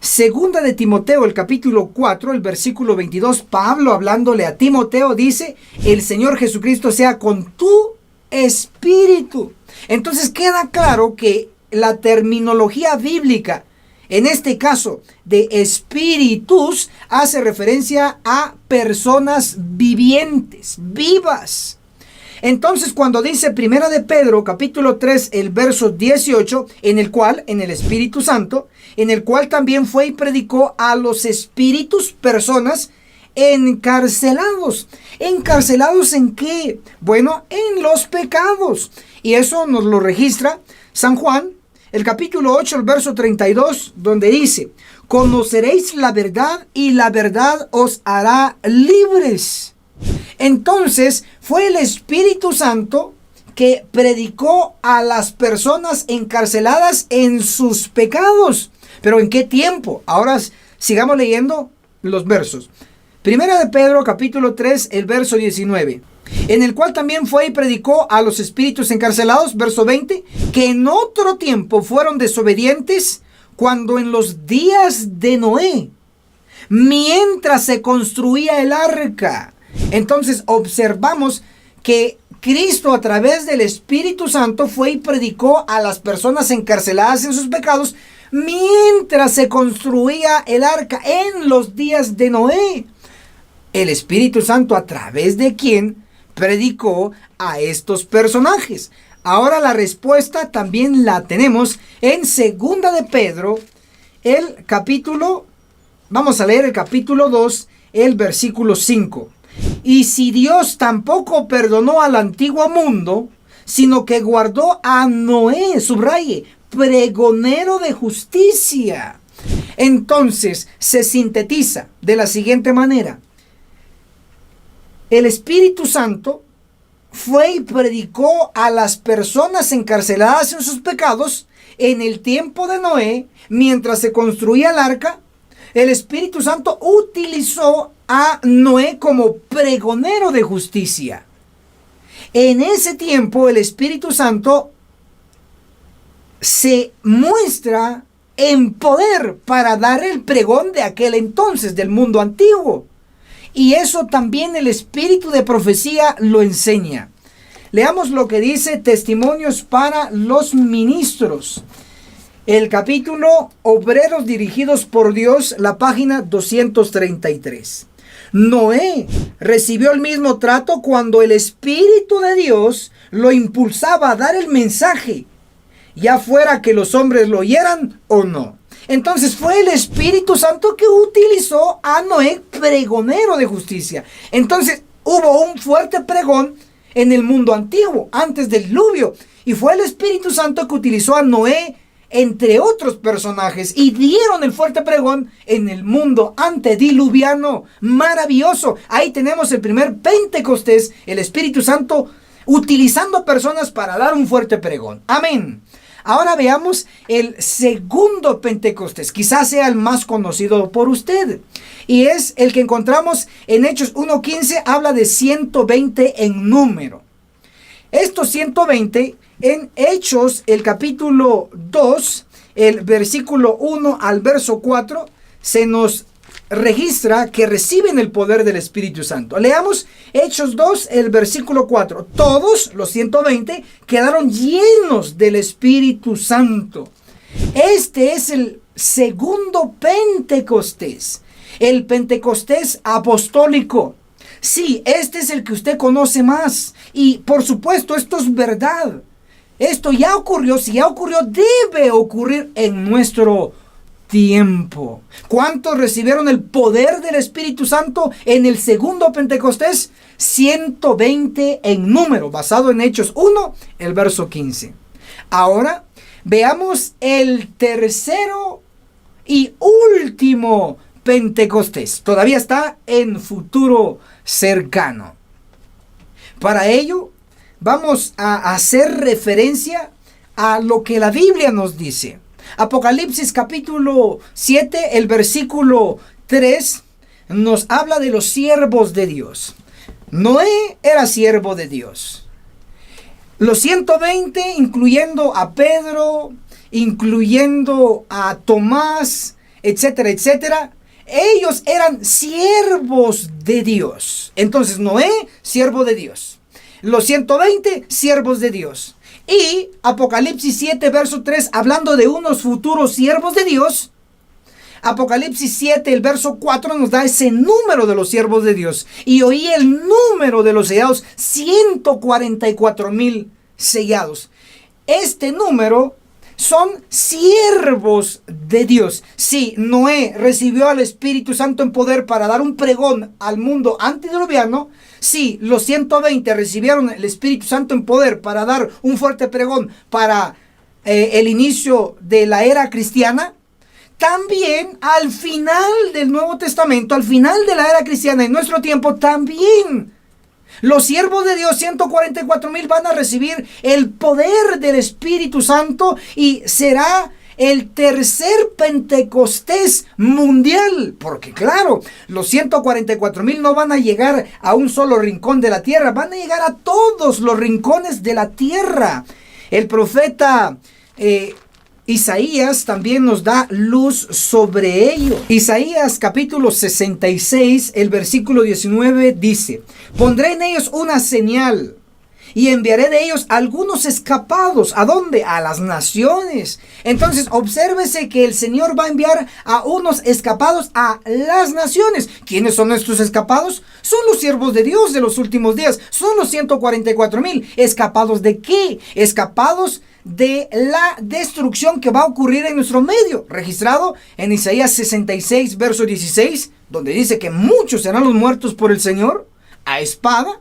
[SPEAKER 1] Segunda de Timoteo, el capítulo 4, el versículo 22, Pablo hablándole a Timoteo dice, el Señor Jesucristo sea con tu espíritu. Entonces queda claro que la terminología bíblica, en este caso de espíritus, hace referencia a personas vivientes, vivas. Entonces, cuando dice Primera de Pedro, capítulo 3, el verso 18, en el Espíritu Santo, en el cual también fue y predicó a los espíritus, personas encarcelados. ¿Encarcelados en qué? Bueno, en los pecados. Y eso nos lo registra San Juan, el capítulo 8, el verso 32, donde dice: conoceréis la verdad y la verdad os hará libres. Entonces, fue el Espíritu Santo que predicó a las personas encarceladas en sus pecados. ¿Pero en qué tiempo? Ahora sigamos leyendo los versos. Primera de Pedro, capítulo 3, el verso 19. En el cual también fue y predicó a los espíritus encarcelados, verso 20, que en otro tiempo fueron desobedientes cuando en los días de Noé, mientras se construía el arca. Entonces observamos que Cristo, a través del Espíritu Santo, fue y predicó a las personas encarceladas en sus pecados mientras se construía el arca en los días de Noé. El Espíritu Santo, a través de quien predicó a estos personajes. Ahora la respuesta también la tenemos en Segunda de Pedro, el capítulo, vamos a leer el capítulo 2, el versículo 5. Y si Dios tampoco perdonó al antiguo mundo, sino que guardó a Noé, subraye, pregonero de justicia. Entonces se sintetiza de la siguiente manera: el Espíritu Santo fue y predicó a las personas encarceladas en sus pecados en el tiempo de Noé, mientras se construía el arca. El Espíritu Santo utilizó a Noé como pregonero de justicia. En ese tiempo el Espíritu Santo se muestra en poder para dar el pregón de aquel entonces, del mundo antiguo. Y eso también el espíritu de profecía lo enseña. Leamos lo que dice Testimonios para los Ministros. El capítulo Obreros dirigidos por Dios, la página 233. Noé recibió el mismo trato cuando el Espíritu de Dios lo impulsaba a dar el mensaje, ya fuera que los hombres lo oyeran o no. Entonces fue el Espíritu Santo que utilizó a Noé pregonero de justicia. Entonces hubo un fuerte pregón en el mundo antiguo, antes del diluvio. Y fue el Espíritu Santo que utilizó a Noé, entre otros personajes, y dieron el fuerte pregón en el mundo antediluviano. Maravilloso. Ahí tenemos el primer Pentecostés, el Espíritu Santo utilizando personas para dar un fuerte pregón. Amén. Ahora veamos el segundo Pentecostés, quizás sea el más conocido por usted, y es el que encontramos en Hechos 1:15, habla de 120 en número. Estos 120 en Hechos, el capítulo 2, el versículo 1 al verso 4, se nos registra que reciben el poder del Espíritu Santo. Leamos Hechos 2, el versículo 4. Todos los 120 quedaron llenos del Espíritu Santo. Este es el segundo Pentecostés, el Pentecostés apostólico. Sí, este es el que usted conoce más. Y por supuesto, esto es verdad. Esto ya ocurrió. Si ya ocurrió, debe ocurrir en nuestro tiempo. ¿Cuántos recibieron el poder del Espíritu Santo en el segundo Pentecostés? 120 en número, basado en Hechos 1, el verso 15. Ahora veamos el tercero y último Pentecostés. Todavía está en futuro cercano. Para ello, vamos a hacer referencia a lo que la Biblia nos dice. Apocalipsis capítulo 7, el versículo 3, nos habla de los siervos de Dios. Noé era siervo de Dios. Los 120, incluyendo a Pedro, incluyendo a Tomás, etcétera, etcétera, ellos eran siervos de Dios. Entonces Noé, siervo de Dios. Los 120, siervos de Dios. Y Apocalipsis 7, verso 3, hablando de unos futuros siervos de Dios, Apocalipsis 7, el verso 4 nos da ese número de los siervos de Dios. Y oí el número de los sellados, 144,000 sellados. Este número son siervos de Dios. Sí, Noé recibió al Espíritu Santo en poder para dar un pregón al mundo antediluviano. Sí, los 120 recibieron el Espíritu Santo en poder para dar un fuerte pregón para el inicio de la era cristiana. También al final del Nuevo Testamento, al final de la era cristiana en nuestro tiempo, también los siervos de Dios, 144,000, van a recibir el poder del Espíritu Santo y será el tercer Pentecostés mundial. Porque claro, los 144,000 no van a llegar a un solo rincón de la tierra, van a llegar a todos los rincones de la tierra. El profeta Isaías también nos da luz sobre ello. Isaías capítulo 66, el versículo 19 dice: pondré en ellos una señal y enviaré de ellos algunos escapados. ¿A dónde? A las naciones. Entonces, obsérvese que el Señor va a enviar a unos escapados a las naciones. ¿Quiénes son estos escapados? Son los siervos de Dios de los últimos días. Son los 144,000. ¿Escapados de qué? Escapados de la destrucción que va a ocurrir en nuestro medio, registrado en Isaías 66, verso 16, donde dice que muchos serán los muertos por el Señor a espada.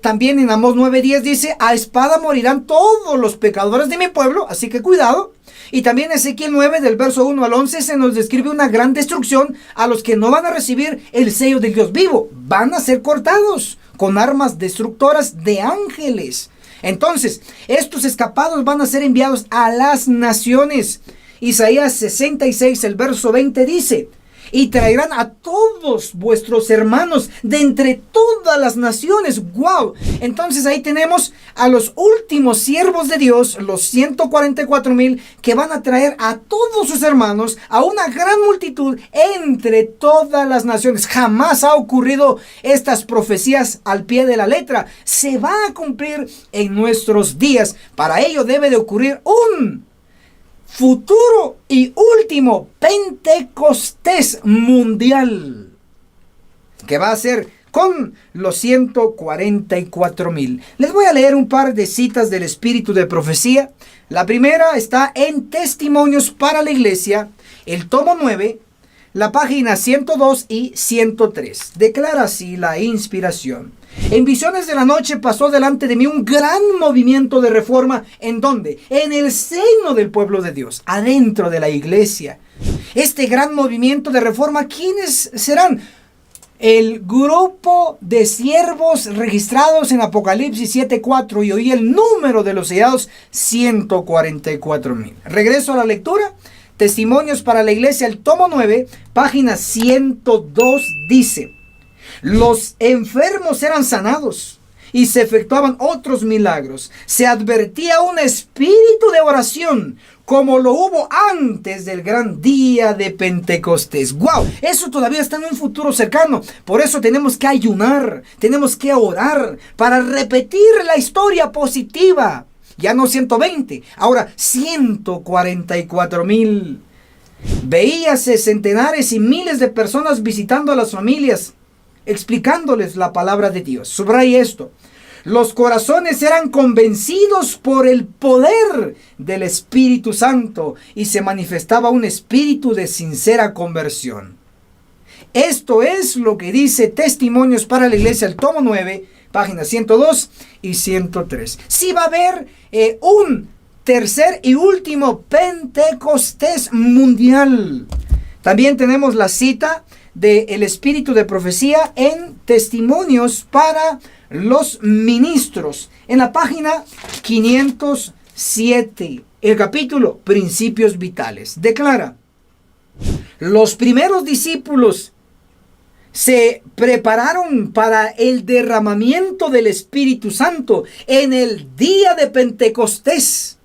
[SPEAKER 1] También en Amós 9:10 dice: a espada morirán todos los pecadores de mi pueblo, así que cuidado. Y también Ezequiel 9, del verso 1 al 11, se nos describe una gran destrucción a los que no van a recibir el sello del Dios vivo. Van a ser cortados con armas destructoras de ángeles. Entonces, estos escapados van a ser enviados a las naciones. Isaías 66, el verso 20 dice: y traerán a todos vuestros hermanos de entre todas las naciones. ¡Wow! Entonces ahí tenemos a los últimos siervos de Dios, los 144,000, que van a traer a todos sus hermanos, a una gran multitud entre todas las naciones. Jamás ha ocurrido estas profecías al pie de la letra. Se va a cumplir en nuestros días. Para ello debe de ocurrir un futuro y último Pentecostés mundial, que va a ser con los 144,000. Les voy a leer un par de citas del espíritu de profecía. La primera está en Testimonios para la Iglesia, el tomo 9, la página 102 y 103. Declara así la inspiración: en visiones de la noche pasó delante de mí un gran movimiento de reforma. ¿En dónde? En el seno del pueblo de Dios, adentro de la iglesia. Este gran movimiento de reforma, ¿quiénes serán? El grupo de siervos registrados en Apocalipsis 7:4, y oí el número de los sellados, 144,000. Regreso a la lectura. Testimonios para la Iglesia, el tomo 9, página 102, dice: los enfermos eran sanados y se efectuaban otros milagros. Se advertía un espíritu de oración, como lo hubo antes del gran día de Pentecostés. ¡Wow! Eso todavía está en un futuro cercano. Por eso tenemos que ayunar, tenemos que orar para repetir la historia positiva. Ya no 120, ahora 144,000. Veíase centenares y miles de personas visitando a las familias, explicándoles la palabra de Dios. Subraya esto: los corazones eran convencidos por el poder del Espíritu Santo y se manifestaba un espíritu de sincera conversión. Esto es lo que dice Testimonios para la Iglesia, el tomo 9, páginas 102 y 103. Sí va a haber un tercer y último Pentecostés mundial. También tenemos la cita del espíritu de profecía en Testimonios para los ministros, en la página 507, el capítulo Principios Vitales. Declara: los primeros discípulos se prepararon para el derramamiento del Espíritu Santo en el día de Pentecostés.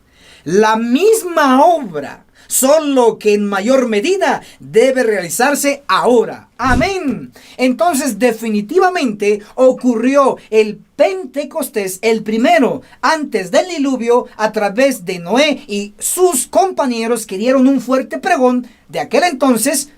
[SPEAKER 1] La misma obra solo que en mayor medida debe realizarse ahora. Amén. Entonces definitivamente ocurrió el Pentecostés, el primero antes del diluvio, a través de Noé y sus compañeros que dieron un fuerte pregón de aquel entonces,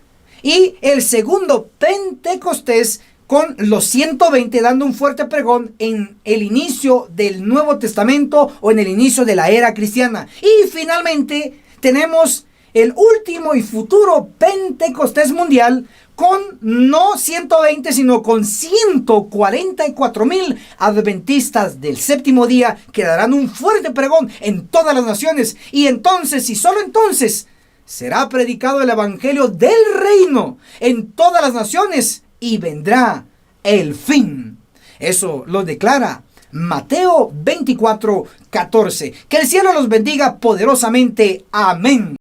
[SPEAKER 1] y el segundo Pentecostés con los 120 dando un fuerte pregón en el inicio del Nuevo Testamento o en el inicio de la era cristiana. Y finalmente tenemos el último y futuro Pentecostés mundial con no 120 sino con 144,000 adventistas del séptimo día que darán un fuerte pregón en todas las naciones. Y entonces, y solo entonces, será predicado el evangelio del reino en todas las naciones y vendrá el fin. Eso lo declara Mateo 24:14. Que el cielo los bendiga poderosamente. Amén.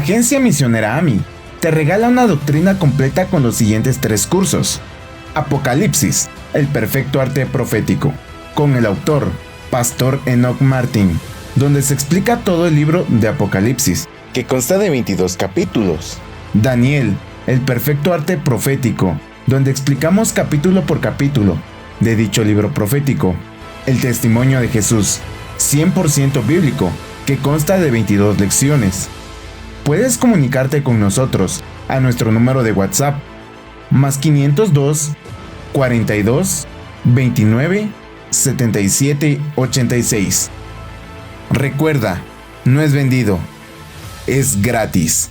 [SPEAKER 3] Agencia Misionera AMI te regala una doctrina completa con los siguientes 3 cursos. Apocalipsis, el perfecto arte profético, con el autor, Pastor Enoch Martin, donde se explica todo el libro de Apocalipsis, que consta de 22 capítulos. Daniel, el perfecto arte profético, donde explicamos capítulo por capítulo de dicho libro profético. El testimonio de Jesús, 100% bíblico, que consta de 22 lecciones. Puedes comunicarte con nosotros a nuestro número de WhatsApp, más 502 42 29 77 86. Recuerda, no es vendido, es gratis.